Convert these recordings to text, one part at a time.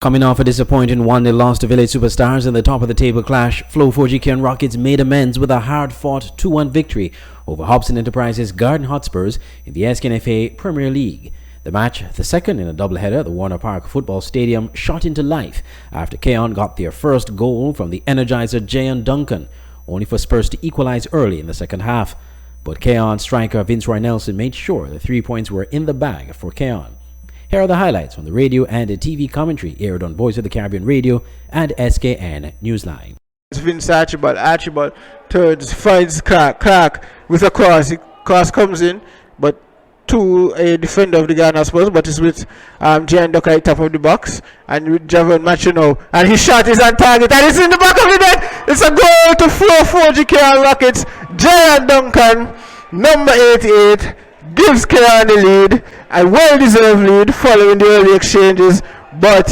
Coming off a disappointing 1-0 loss to Village Superstars in the top-of-the-table clash, Flow 4G Cayon Rockets made amends with a hard-fought 2-1 victory over Hobson Enterprises Garden Hotspurs in the SKNFA Premier League. The match, the second in a doubleheader at the Warner Park Football Stadium, shot into life after Cayon got their first goal from the energizer Cayon Duncan, only for Spurs to equalize early in the second half. But Cayon striker Vince Roy Nelson made sure the 3 points were in the bag for Cayon. Here are the highlights from the radio and the TV commentary aired on Voice of the Caribbean Radio and SKN Newsline. It's Vince Archibald turns, finds Clark with a cross. Cross comes in, but to a defender of the Ghana Spurs, but it's with Cayon Duncan at the top of the box, and with Javon Machino, and his shot is on target, and it's in the back of the net. It's a goal to Flow 4G Cayon Rockets. Cayon Duncan, number 88, gives Cayon the lead, a well-deserved lead following the early exchanges, but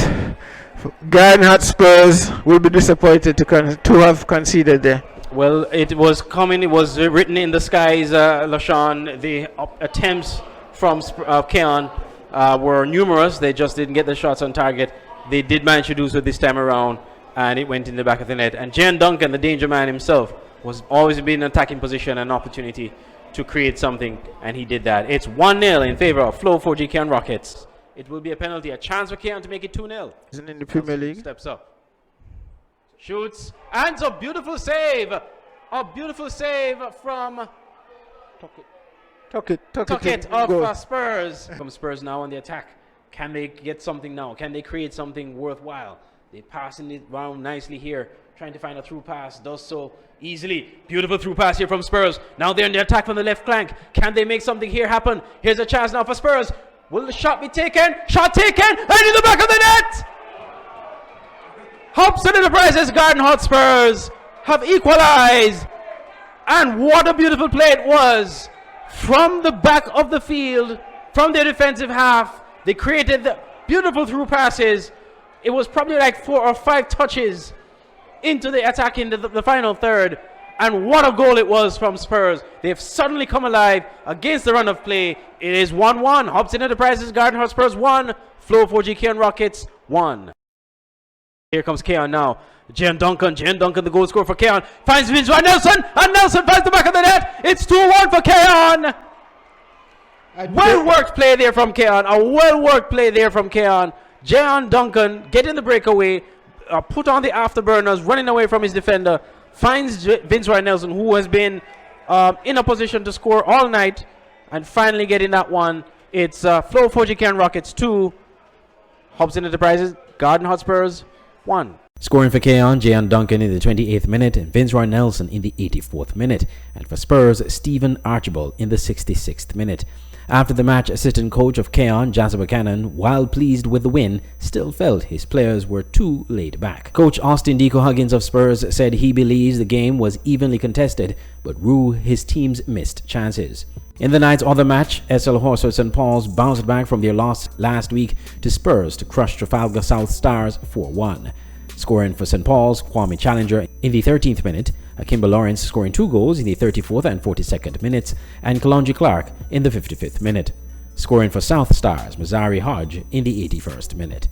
Garden Hotspurs will be disappointed to have conceded there. Well, it was coming, it was written in the skies, LaShawn. The attempts from Cayon were numerous. They just didn't get the shots on target. They did manage to do so this time around, and it went in the back of the net. And Cayon Duncan, the danger man himself, was always been in an attacking position, an opportunity to create something, and he did that. It's 1-0 in favor of Flow 4G Cayon Rockets. It will be a penalty, a chance for Cayon to make it 2-0. Isn't in the Premier League? Steps up. Shoots, and a beautiful save. A beautiful save from Tuck it of Spurs. From Spurs now on the attack. Can they get something now? Can they create something worthwhile? They're passing it around nicely here, trying to find a through pass. Does so easily. Beautiful through pass here from Spurs. Now they're in the attack from the left flank. Can they make something here happen? Here's a chance now for Spurs. Will the shot be taken? Shot taken, and in the back of the net! Hobson Enterprises Garden Hotspurs have equalized. And what a beautiful play it was. From the back of the field, from their defensive half, they created the beautiful through passes. It was probably like 4 or 5 touches into the attack in the final third. And what a goal it was from Spurs. They've suddenly come alive against the run of play. It is 1-1. Hobson Enterprises Garden Hotspurs 1. Flow 4G Cayon Rockets 1. Here comes Cayon now. Cayon Duncan, the goal scorer for Cayon. Finds Vince Roy Nelson, and Nelson finds the back of the net. It's 2-1 for Cayon. Well-worked play there from Cayon. A well-worked play there from Cayon. Cayon Duncan getting the breakaway, put on the afterburners, running away from his defender. Finds Vince Roy Nelson, who has been in a position to score all night, and finally getting that one. It's Flow 4G Cayon Rockets 2, Hobson Enterprises Garden Hotspurs 1. Scoring for Cayon Duncan in the 28th minute and Vince Roy Nelson in the 84th minute, and for Spurs, Stephen Archibald in the 66th minute. After the match, assistant coach of Cayon, Jasper Buchanan, while pleased with the win, still felt his players were too laid back. Coach Austin Deco Huggins of Spurs said he believes the game was evenly contested, but ruled his team's missed chances. In the night's other match, SL Horsford St. Paul's bounced back from their loss last week to Spurs to crush Trafalgar South Stars 4-1. Scoring for St. Paul's, Kwame Challenger in the 13th minute, Akimba Lawrence scoring 2 goals in the 34th and 42nd minutes, and Kalonji Clark in the 55th minute. Scoring for South Stars, Mazari Hodge in the 81st minute.